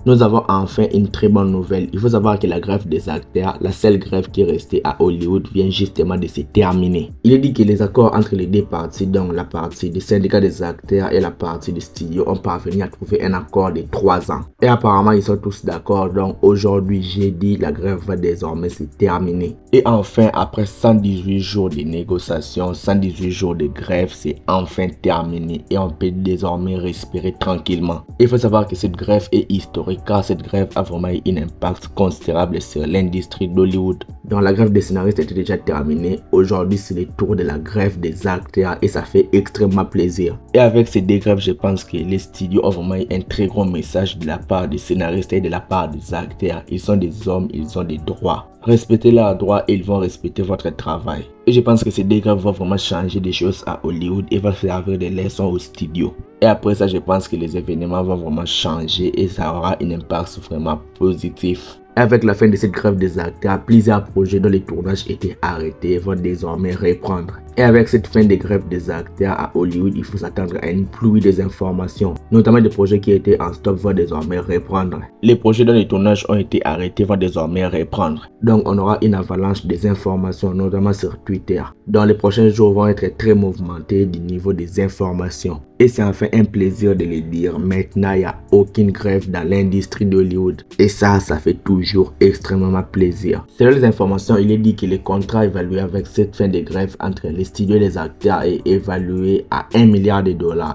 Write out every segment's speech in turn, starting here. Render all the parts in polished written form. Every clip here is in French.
nous avons enfin une très bonne nouvelle. Il faut savoir que la grève des acteurs, la seule grève qui est restée à Hollywood, vient justement de se terminer. Il est dit que les accords entre les deux parties, donc la partie du syndicat des acteurs et la partie du studio, ont parvenu à trouver un accord de 3 ans. Et apparemment, ils sont tous d'accord. Donc aujourd'hui, jeudi, la grève va désormais se terminer. Et enfin, après 118 jours de négociations, 118 jours de grève, c'est enfin terminé et on peut désormais respirer tranquillement. Il faut savoir que cette grève est historique car cette grève a vraiment eu un impact considérable sur l'industrie d'Hollywood. Donc la grève des scénaristes était déjà terminée. Aujourd'hui, c'est le tour de la grève des acteurs et ça fait extrêmement plaisir. Et avec ces deux grèves, je pense que les studios ont vraiment eu un très gros message de la part des scénaristes et de la part des acteurs. Ils sont des hommes, ils ont des droits. Respectez leurs droits et ils vont respecter votre travail. Et je pense que ces deux grèves vont vraiment changer des choses à Hollywood et vont servir des leçons au studio. Et après ça, je pense que les événements vont vraiment changer et ça aura un impact vraiment positif. Et avec la fin de cette grève des acteurs, plusieurs projets dont les tournages étaient arrêtés vont désormais reprendre. Et avec cette fin de grève des acteurs à Hollywood, il faut s'attendre à une pluie des informations. Notamment des projets qui étaient en stop vont désormais reprendre. Les projets dont les tournages ont été arrêtés vont désormais reprendre. Donc on aura une avalanche des informations, notamment sur Twitter. Dans les prochains jours vont être très mouvementés du niveau des informations. Et c'est enfin un plaisir de le dire, maintenant il n'y a aucune grève dans l'industrie d'Hollywood. Et ça fait toujours extrêmement plaisir. Selon les informations, il est dit que le contrat évalué avec cette fin de grève entre les studios et les acteurs est évalué à $1 milliard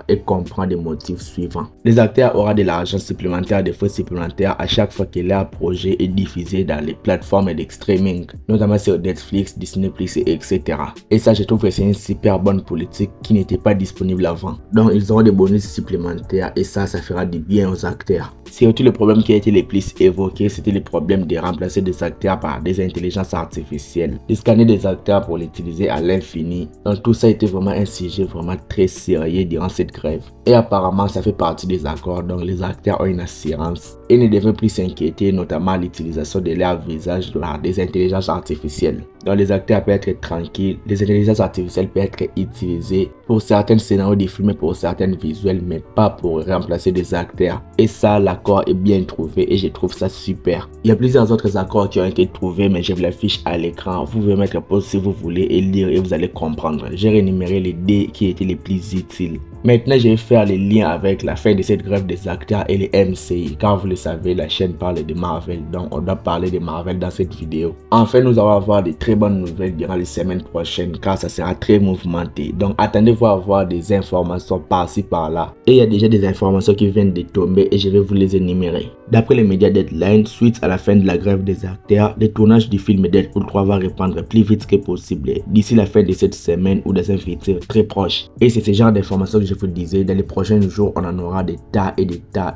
et comprend des motifs suivants. Les acteurs auront de l'argent supplémentaire, des frais supplémentaires à chaque fois que leur projet est diffusé dans les plateformes de streaming, notamment sur Netflix, Disney+, etc. Et ça, je trouve que c'est une super bonne politique qui n'était pas disponible avant. Donc, ils auront des bonus supplémentaires et ça fera du bien aux acteurs. Surtout le problème qui a été le plus évoqué, c'était le problème de remplacer des acteurs par des intelligences artificielles, de scanner des acteurs pour l'utiliser à l'infini. Donc tout ça a été vraiment un sujet vraiment très sérieux durant cette grève. Et apparemment ça fait partie des accords, donc les acteurs ont une assurance et ne devaient plus s'inquiéter, notamment à l'utilisation de leur visage par des intelligences artificielles. Donc les acteurs peuvent être tranquilles, les intelligences artificielles peuvent être utilisées pour certains scénarios de films et pour certains visuels, mais pas pour remplacer des acteurs. Et ça, l'accord est bien trouvé et je trouve ça super. Il y a plusieurs autres accords qui ont été trouvés, mais je vous l'affiche à l'écran. Vous pouvez mettre pause si vous voulez et lire et vous allez comprendre. J'ai rénuméré les dés qui étaient les plus utiles. Maintenant, je vais faire les liens avec la fin de cette grève des acteurs et les MCI. Car vous le savez, la chaîne parle de Marvel, donc on doit parler de Marvel dans cette vidéo. Enfin, nous allons avoir de très bonnes nouvelles durant les semaines prochaines car ça sera très mouvementé. Donc attendez-vous à avoir des informations par-ci par-là. Et il y a déjà des informations qui viennent de tomber et je vais vous les énumérer. D'après les médias Deadline, suite à la fin de la grève des acteurs, le tournage du film Deadpool 3 va reprendre plus vite que possible d'ici la fin de cette semaine ou dans un futur très proche. Et c'est ce genre d'informations que je vous disais, dans les prochains jours, on en aura des tas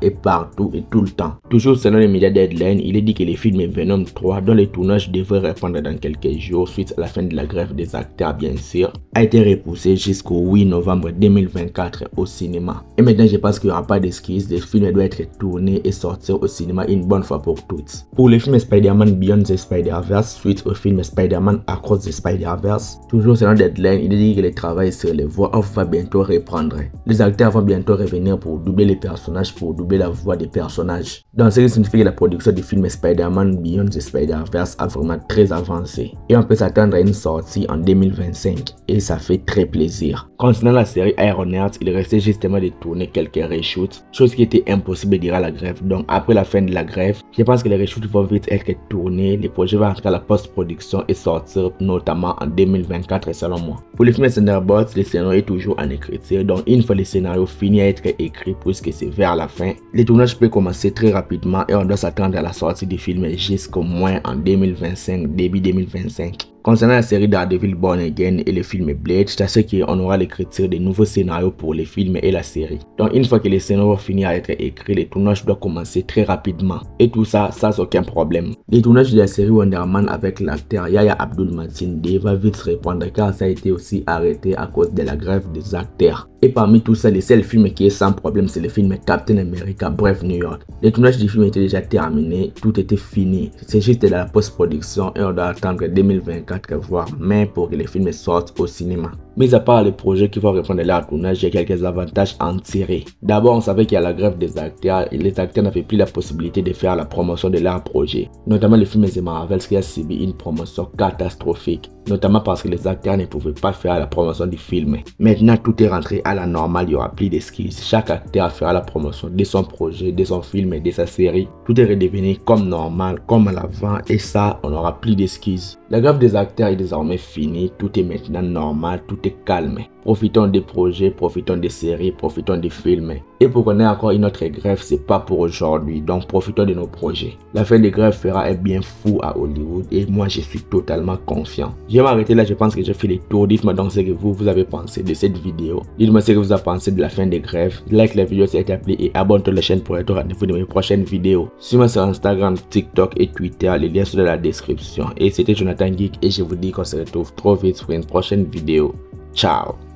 et partout et tout le temps. Toujours selon les médias Deadline, il est dit que le film Venom 3, dont le tournage devrait reprendre dans quelques jours suite à la fin de la grève des acteurs bien sûr, a été repoussé jusqu'au 8 novembre 2024 au cinéma. Et maintenant je pense qu'il n'y aura pas d'excuses, le film doit être tourné et sortir au cinéma une bonne fois pour toutes. Pour le film Spider-Man Beyond the Spider-Verse, suite au film Spider-Man Across the Spider-Verse, toujours selon Deadline, il est dit que le travail sur les voix off va bientôt reprendre. Les acteurs vont bientôt revenir pour doubler les personnages, pour doubler la voix des personnages. Donc ce qui signifie que la production du film Spider-Man Beyond the Spider-Verse a vraiment très avancé. Et on peut s'attendre à une sortie en 2025. Et ça fait très plaisir. Concernant la série Ironheart, il restait justement de tourner quelques reshoots, chose qui était impossible durant la grève. Donc après la fin de la grève, je pense que les reshoots vont vite être tournés, les projets vont entrer à la post-production et sortir notamment en 2024 selon moi. Pour le film Thunderbolts, le scénario est toujours en écriture, donc une fois le scénario fini à être écrit puisque c'est vers la fin, les tournages peuvent commencer très rapidement et on doit s'attendre à la sortie du film jusqu'au moins en 2025, début 2025. Concernant la série Daredevil Born Again et le film Blade, c'est à ce qu'on aura l'écriture de nouveaux scénarios pour les films et la série. Donc une fois que les scénarios vont finir à être écrits, les tournages doivent commencer très rapidement. Et tout ça, sans aucun problème. Les tournages de la série Wonder Man avec l'acteur Yahya Abdul-Mateen va vite se répondre car ça a été aussi arrêté à cause de la grève des acteurs. Et parmi tout ça, le seul film qui est sans problème, c'est le film Captain America Brave New York. Le tournage du film était déjà terminé, tout était fini. C'est juste de la post-production et on doit attendre 2024 voire mai pour que le film sorte au cinéma. Mis à part les projets qui vont répondre à leur tournage, il y a quelques avantages à en tirer. D'abord, on savait qu'il y a la grève des acteurs et les acteurs n'avaient plus la possibilité de faire la promotion de leur projet. Notamment les films de Marvel qui a subi une promotion catastrophique. Notamment parce que les acteurs ne pouvaient pas faire la promotion du film. Maintenant, tout est rentré à la normale, il n'y aura plus d'excuses. Chaque acteur fera la promotion de son projet, de son film et de sa série. Tout est redevenu comme normal, comme à l'avant, et ça, on n'aura plus d'excuses. La grève des acteurs est désormais finie, tout est maintenant normal, tout est calme. Profitons des projets, profitons des séries, profitons des films. Et pour qu'on ait encore une autre grève, c'est pas pour aujourd'hui, donc profitons de nos projets. La fin des grèves fera un bien fou à Hollywood et moi je suis totalement confiant. Je vais m'arrêter là, je pense que j'ai fait le tour. Dites-moi donc ce que vous avez pensé de cette vidéo. Dites-moi ce que vous avez pensé de la fin des grèves. Like la vidéo si elle t'a plu et abonne-toi à la chaîne pour être au rendez-vous de mes prochaines vidéos. Suis-moi sur Instagram, TikTok et Twitter, les liens sont dans la description. Et c'était Jonathan Geek et je vous dis qu'on se retrouve trop vite pour une prochaine vidéo. Ciao.